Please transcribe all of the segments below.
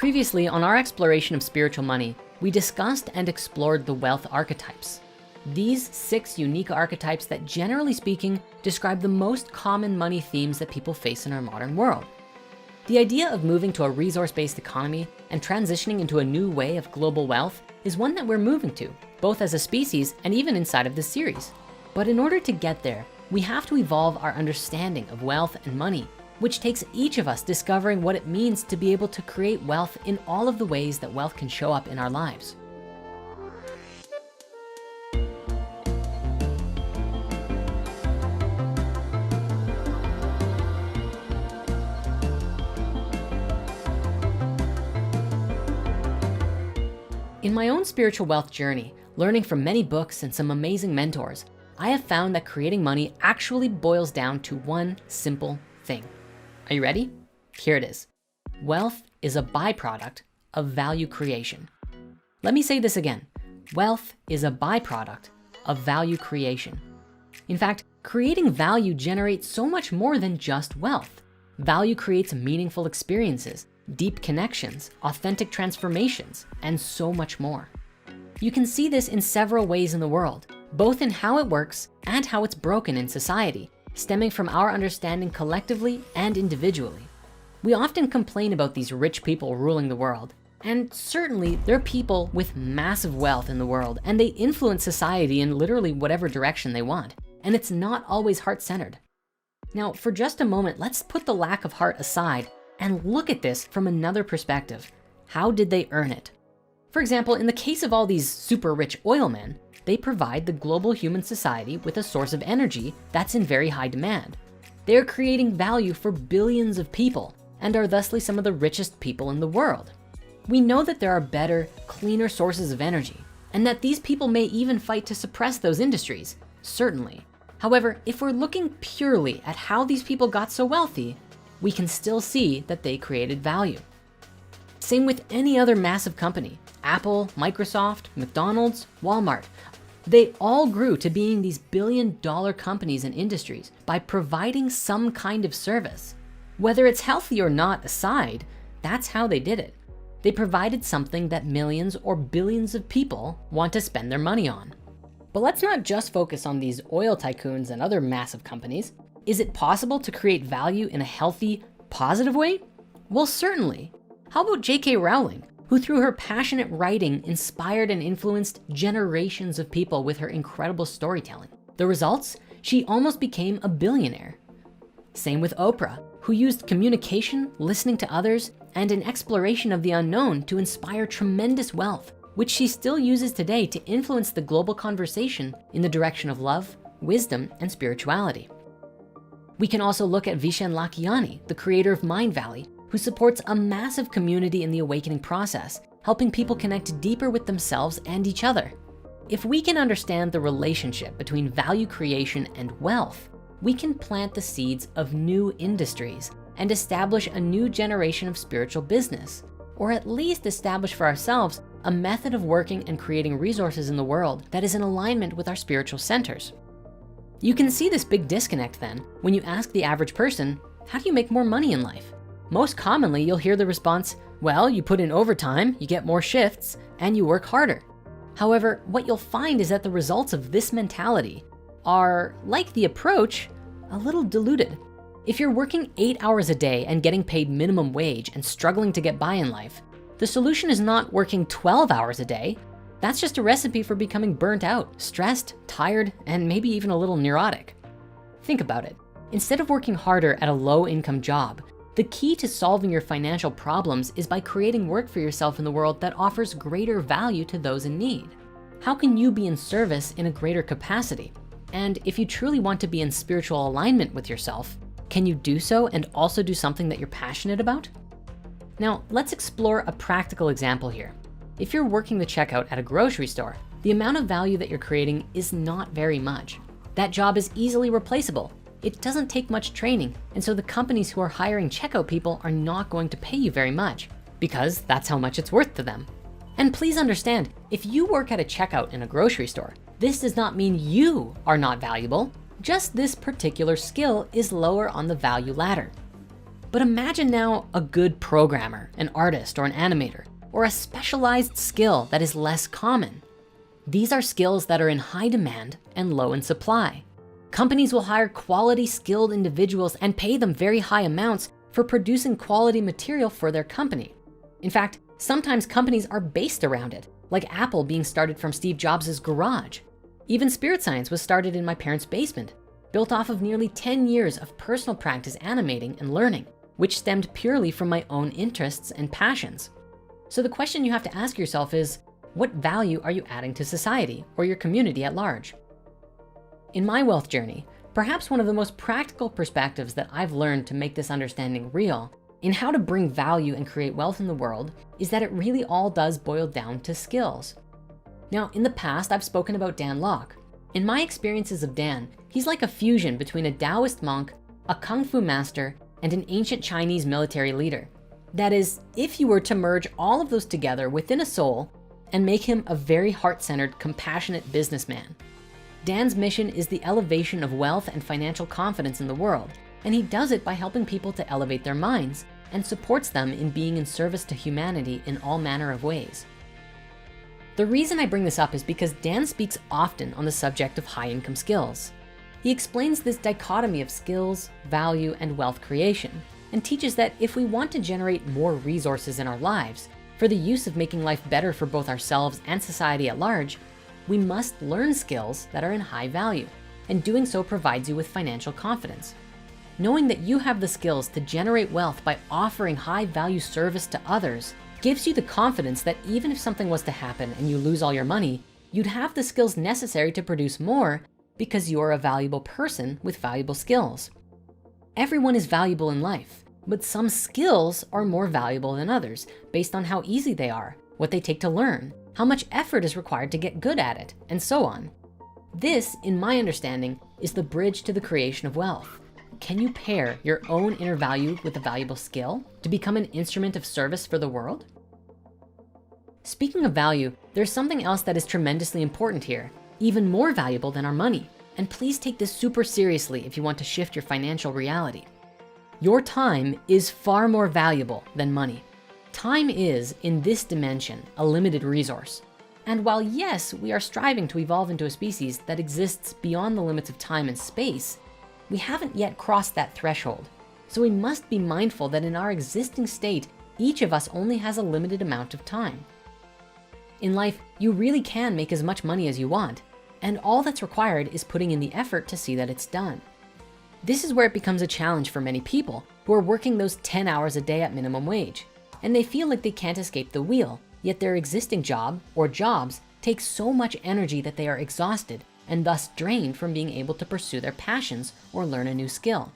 Previously, on our exploration of spiritual money, we discussed and explored the wealth archetypes. These 6 unique archetypes that, generally speaking, describe the most common money themes that people face in our modern world. The idea of moving to a resource-based economy and transitioning into a new way of global wealth is one that we're moving to, both as a species and even inside of this series. But in order to get there, we have to evolve our understanding of wealth and money, which takes each of us discovering what it means to be able to create wealth in all of the ways that wealth can show up in our lives. In my own spiritual wealth journey, learning from many books and some amazing mentors, I have found that creating money actually boils down to one simple thing. Are you ready? Here it is. Wealth is a byproduct of value creation. Let me say this again. Wealth is a byproduct of value creation. In fact, creating value generates so much more than just wealth. Value creates meaningful experiences, deep connections, authentic transformations, and so much more. You can see this in several ways in the world, both in how it works and how it's broken in society, stemming from our understanding collectively and individually. We often complain about these rich people ruling the world, and certainly there are people with massive wealth in the world, and they influence society in literally whatever direction they want, and it's not always heart-centered. Now, for just a moment, let's put the lack of heart aside and look at this from another perspective. How did they earn it? For example, in the case of all these super rich oil men, they provide the global human society with a source of energy that's in very high demand. They're creating value for billions of people and are thusly some of the richest people in the world. We know that there are better, cleaner sources of energy, and that these people may even fight to suppress those industries, certainly. However, if we're looking purely at how these people got so wealthy, we can still see that they created value. Same with any other massive company, Apple, Microsoft, McDonald's, Walmart. They all grew to being these billion-dollar companies and industries by providing some kind of service. Whether it's healthy or not aside, that's how they did it. They provided something that millions or billions of people want to spend their money on. But let's not just focus on these oil tycoons and other massive companies. Is it possible to create value in a healthy, positive way? Well, certainly. How about J.K. Rowling, who through her passionate writing inspired and influenced generations of people with her incredible storytelling? The results? She almost became a billionaire. Same with Oprah, who used communication, listening to others, and an exploration of the unknown to inspire tremendous wealth, which she still uses today to influence the global conversation in the direction of love, wisdom, and spirituality. We can also look at Vishen Lakhiani, the creator of Mind Valley, who supports a massive community in the awakening process, helping people connect deeper with themselves and each other. If we can understand the relationship between value creation and wealth, we can plant the seeds of new industries and establish a new generation of spiritual business, or at least establish for ourselves a method of working and creating resources in the world that is in alignment with our spiritual centers. You can see this big disconnect then when you ask the average person, how do you make more money in life? Most commonly, you'll hear the response, well, you put in overtime, you get more shifts, and you work harder. However, what you'll find is that the results of this mentality are, like the approach, a little diluted. If you're working 8 hours a day and getting paid minimum wage and struggling to get by in life, the solution is not working 12 hours a day. That's just a recipe for becoming burnt out, stressed, tired, and maybe even a little neurotic. Think about it. Instead of working harder at a low-income job, the key to solving your financial problems is by creating work for yourself in the world that offers greater value to those in need. How can you be in service in a greater capacity? And if you truly want to be in spiritual alignment with yourself, can you do so and also do something that you're passionate about? Now, let's explore a practical example here. If you're working the checkout at a grocery store, the amount of value that you're creating is not very much. That job is easily replaceable. It doesn't take much training, and so the companies who are hiring checkout people are not going to pay you very much because that's how much it's worth to them. And please understand, if you work at a checkout in a grocery store, this does not mean you are not valuable. Just this particular skill is lower on the value ladder. But imagine now a good programmer, an artist, or an animator, or a specialized skill that is less common. These are skills that are in high demand and low in supply. Companies will hire quality skilled individuals and pay them very high amounts for producing quality material for their company. In fact, sometimes companies are based around it, like Apple being started from Steve Jobs' garage. Even Spirit Science was started in my parents' basement, built off of nearly 10 years of personal practice animating and learning, which stemmed purely from my own interests and passions. So the question you have to ask yourself is, what value are you adding to society or your community at large? In my wealth journey, perhaps one of the most practical perspectives that I've learned to make this understanding real in how to bring value and create wealth in the world is that it really all does boil down to skills. Now, in the past, I've spoken about Dan Lok. In my experiences of Dan, he's like a fusion between a Taoist monk, a Kung Fu master, and an ancient Chinese military leader. That is, if you were to merge all of those together within a soul and make him a very heart-centered, compassionate businessman. Dan's mission is the elevation of wealth and financial confidence in the world, and he does it by helping people to elevate their minds and supports them in being in service to humanity in all manner of ways. The reason I bring this up is because Dan speaks often on the subject of high income skills. He explains this dichotomy of skills, value, and wealth creation, and teaches that if we want to generate more resources in our lives for the use of making life better for both ourselves and society at large, we must learn skills that are in high value, and doing so provides you with financial confidence. Knowing that you have the skills to generate wealth by offering high value service to others gives you the confidence that even if something was to happen and you lose all your money, you'd have the skills necessary to produce more because you're a valuable person with valuable skills. Everyone is valuable in life, but some skills are more valuable than others based on how easy they are, what they take to learn, how much effort is required to get good at it, and so on. This, in my understanding, is the bridge to the creation of wealth. Can you pair your own inner value with a valuable skill to become an instrument of service for the world? Speaking of value, there's something else that is tremendously important here, even more valuable than our money. And please take this super seriously if you want to shift your financial reality. Your time is far more valuable than money. Time is, in this dimension, a limited resource. And while yes, we are striving to evolve into a species that exists beyond the limits of time and space, we haven't yet crossed that threshold. So we must be mindful that in our existing state, each of us only has a limited amount of time. In life, you really can make as much money as you want, and all that's required is putting in the effort to see that it's done. This is where it becomes a challenge for many people who are working those 10 hours a day at minimum wage, and they feel like they can't escape the wheel, yet their existing job or jobs take so much energy that they are exhausted and thus drained from being able to pursue their passions or learn a new skill.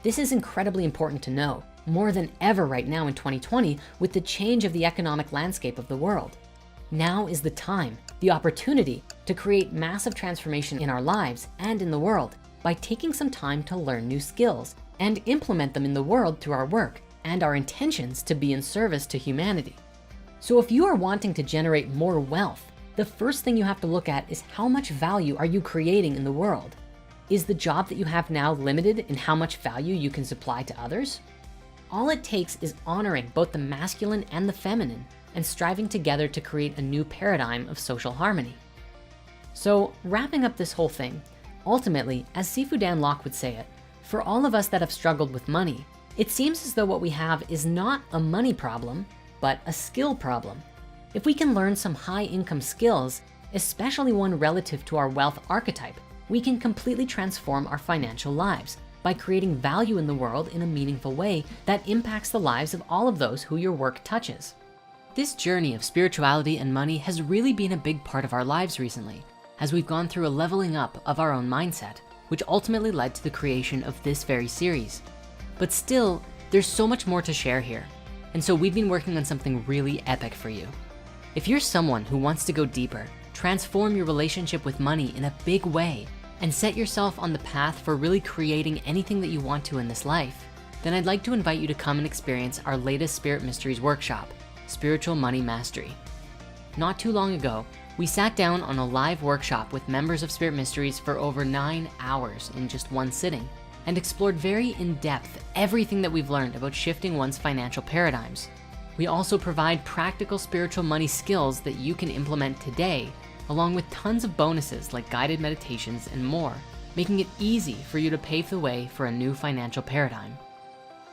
This is incredibly important to know, more than ever right now in 2020 with the change of the economic landscape of the world. Now is the time, the opportunity to create massive transformation in our lives and in the world by taking some time to learn new skills and implement them in the world through our work and our intentions to be in service to humanity. So if you are wanting to generate more wealth, the first thing you have to look at is how much value are you creating in the world? Is the job that you have now limited in how much value you can supply to others? All it takes is honoring both the masculine and the feminine and striving together to create a new paradigm of social harmony. So wrapping up this whole thing, ultimately, as Sifu Dan Lok would say it, for all of us that have struggled with money, it seems as though what we have is not a money problem, but a skill problem. If we can learn some high income skills, especially one relative to our wealth archetype, we can completely transform our financial lives by creating value in the world in a meaningful way that impacts the lives of all of those who your work touches. This journey of spirituality and money has really been a big part of our lives recently, as we've gone through a leveling up of our own mindset, which ultimately led to the creation of this very series. But still, there's so much more to share here. And so we've been working on something really epic for you. If you're someone who wants to go deeper, transform your relationship with money in a big way, and set yourself on the path for really creating anything that you want to in this life, then I'd like to invite you to come and experience our latest Spirit Mysteries workshop, Spiritual Money Mastery. Not too long ago, we sat down on a live workshop with members of Spirit Mysteries for over 9 hours in just one sitting, and explored very in-depth everything that we've learned about shifting one's financial paradigms. We also provide practical spiritual money skills that you can implement today, along with tons of bonuses like guided meditations and more, making it easy for you to pave the way for a new financial paradigm.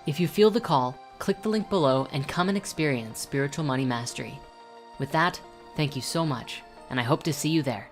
If you feel the call, click the link below and come and experience Spiritual Money Mastery. With that, thank you so much, and I hope to see you there.